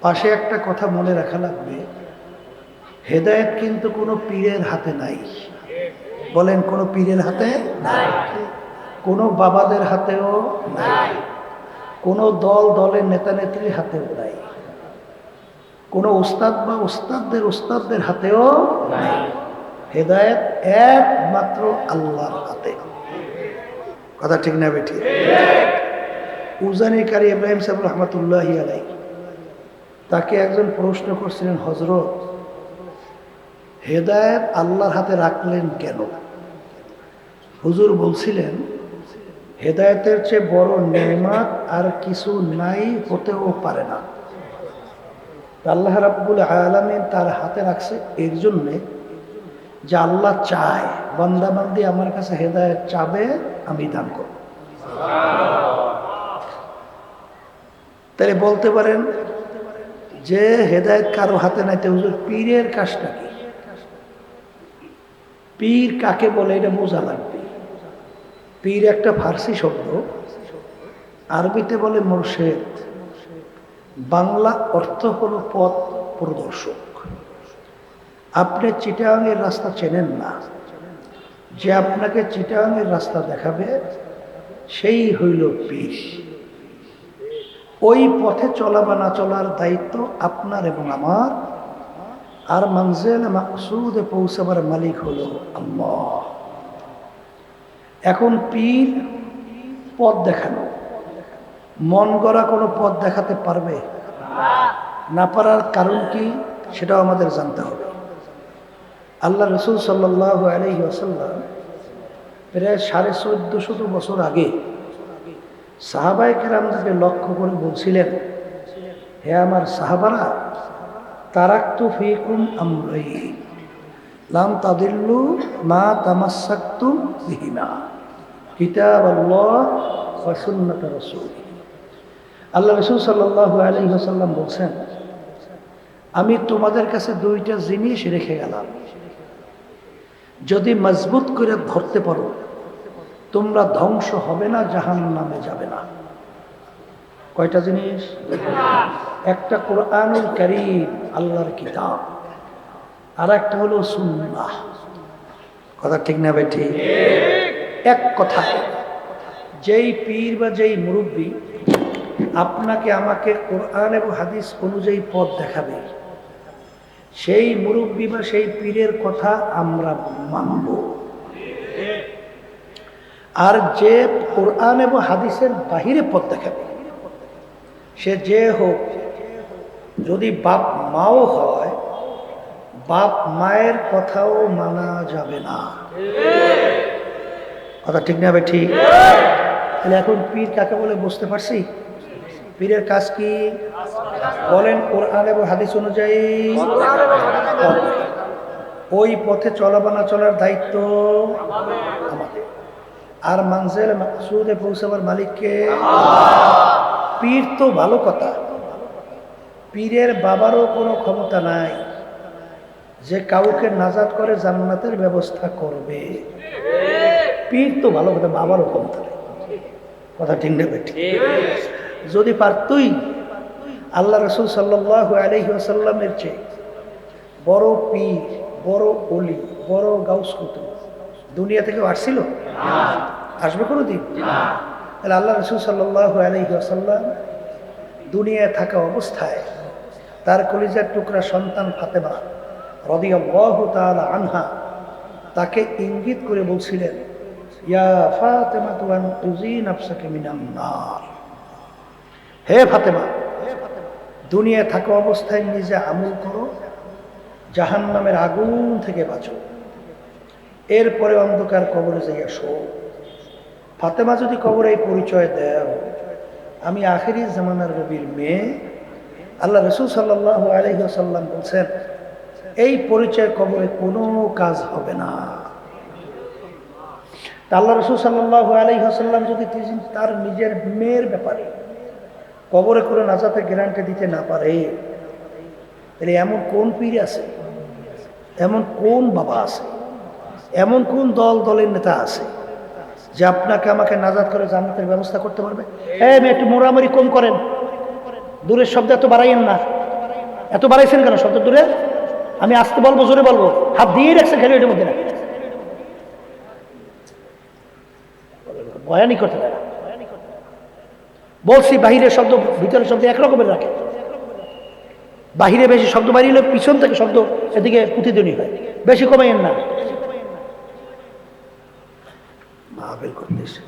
পাশে একটা কথা মনে রাখা লাগবে, হেদায়েত কিন্তু কোনো পীরের হাতে নাই। বলেন, কোনো পীরের হাতে নাই, কোনো বাবাদের হাতেও নাই, কোনো দলের নেতা নেত্রীর হাতেও নাই, কোনো উস্তাদ বা উস্তাদদের হাতেও নাই। হেদায়েত একমাত্র আল্লাহর হাতে। কথা ঠিক না বেঠিক? উজানি কারি ইব্রাহিম সাহেব রহমতুল্লাহি আলাইহি, তাকে একজন প্রশ্ন করছিলেন, হযরত, হেদায়েত আল্লাহর হাতে রাখলেন কেন? হুজুর বলছিলেন, হেদায়েতের চেয়ে বড় নেয়ামত আর কিছু নাই, হতেও পারে না। আল্লাহ রাব্বুল আলামিন তার হাতে রাখছে এর জন্যে যে আল্লাহ চায় বান্দা বান্দি আমার কাছে হেদায়েত চাবে, আমি দান করব। তাহলে বলতে পারেন যে হেদায়েত কারো হাতে নাই, তো হুজুর পীরের কাজটা কি? পীর কাকে বলে এটা বোঝা লাগবে। পীর একটা ফার্সি শব্দ, আরবিতে বলে মুর্শেদ, বাংলা অর্থ হলো পথ প্রদর্শক। আপনি চিটাগাংয়ের রাস্তা চেনেন না, যে আপনাকে চিটাগাংয়ের রাস্তা দেখাবে সেই হইল পীর। ওই পথে চলা বা না চলার দায়িত্ব আপনার এবং আমার, আর মানজিল মাকসুদে পৌঁছাবার মালিক হলো আল্লাহ। এখন পীর পথ দেখানো, মন গড়া কোনো পথ দেখাতে পারবে না? পারার কারণ কি সেটাও আমাদের জানতে হবে। আল্লাহ রসুল সাল্লাল্লাহু আলাইহি ওয়াসাল্লাম প্রায় 1450 বছর আগে সাহাবায়ে কেরামদেরকে লক্ষ্য করে বলছিলেন, হে আমার সাহাবারা, তারাকতু ফীকুম আমরাইন লাম তাদিল্লু মা তামাসসাকতুম বিহিমা, কিতাবাল্লাহ ওয়া সুন্নাত রাসূল। আল্লাহ রাসূল সাল্লাল্লাহু আলাইহি ওয়াসাল্লাম বলছেন, আমি তোমাদের কাছে দুইটা জিনিস রেখে গেলাম, যদি মজবুত করে ধরতে পারো তোমরা ধ্বংস হবে না, জাহান্নামে যাবে না। কয়টা জিনিস? একটা কোরআনুল কারীম, আল্লাহর কিতাব, আর একটা হলো সুন্নাহ। কথা ঠিক না ভাই? ঠিক। এক কথা, যেই পীর বা যেই মুরব্বী আপনাকে আমাকে কোরআন এবং হাদিস অনুযায়ী পথ দেখাবে, সেই মুরব্বী বা সেই পীরের কথা আমরা মানব। আর যে কোরআন এবং হাদিসের বাহিরে পথ দেখাবে, সে যে হোক, যদি বাপ মাও হয়, বাপ মায়ের কথাও মানা যাবে না। কথা ঠিক না ভাই? ঠিক। তাহলে এখন পীর কাকে বলে বুঝতে পারছি? পীরের কাজ কি বলেন? কোরআন এবং হাদিস অনুযায়ী ওই পথে চলা বা না চলার দায়িত্ব আমাদের, আর মানজিল মাকসুদে পৌঁছাবার মালিককে। পীর তো ভালো কথা, পীরের বাবারও কোনো ক্ষমতা নাই যে কাউকে নাজাত করে জান্নাতের ব্যবস্থা করবে। পীর তো ভালো কথা, বাবারও ক্ষমতা নেই। কথা ঠিক না বেঠিক? যদি পারতই, আল্লাহ রাসূল সাল্লাল্লাহু আলাইহি ওয়াসাল্লামের চেয়ে বড় পীর, বড় ওলি, বড় গাউস কুতুব দুনিয়া থেকে আসছিল? আসবে কোনোদিন? তাহলে আল্লাহ রাসূল সাল্লাল্লাহু আলাইহি ওয়াসাল্লাম দুনিয়ায় থাকা অবস্থায় তার কলিজার টুকরা সন্তান ফাতেমা রাদিয়াল্লাহু তাআলা আনহা তাকে ইঙ্গিত করে বলছিলেন, ইয়া ফাতেমা তুজি নাফসাকা মিনান নার, হে ফাতেমা, দুনিয়ায় থাকা অবস্থায় নিজে আমল করো, জাহান্নামের আগুন থেকে বাঁচো, এরপরে অন্ধকার কবরে যাইয়া শো। ফাতেমা যদি কবরে এই পরিচয় দেও, আমি আখিরি জামানার নবীর মেয়ে, আল্লাহ রাসূল সাল্লাল্লাহু আলাইহি ওয়াসাল্লাম বলছেন, এই পরিচয় কবরে কোনো কাজ হবে না। আল্লাহ রাসূল সাল্লাল্লাহু আলাইহি ওয়াসাল্লাম যদি তার নিজের মেয়ের ব্যাপারে কবরে করে নাজাতের গ্যারান্টি দিতে না পারে, তাহলে এমন কোন পীর আছে, এমন কোন বাবা আছে, এমন কোন দলের নেতা আছে যে আপনাকে আমাকে নাজাত করে জান্নাতের ব্যবস্থা করতে পারবে? একটু মোড়ামুড়ি কম করেন, দূরের শব্দ এত বাড়াইয়েন না। এত বাড়াইছেন কেন শব্দ দূরে? আমি আস্তে বলবো জোরে বলবো? হাত দিয়ে রাখছেন খেলে এটার মধ্যে না, বয়ানি করতে পারে। বলছি বাহিরের শব্দ ভিতরের শব্দ একরকমের রাখে। বাহিরে বেশি শব্দ বাড়িলে পিছন থেকে শব্দ এদিকে প্রতিধ্বনি হয়, বেশি কমাইয়েন না। মাহফিল করতেছে।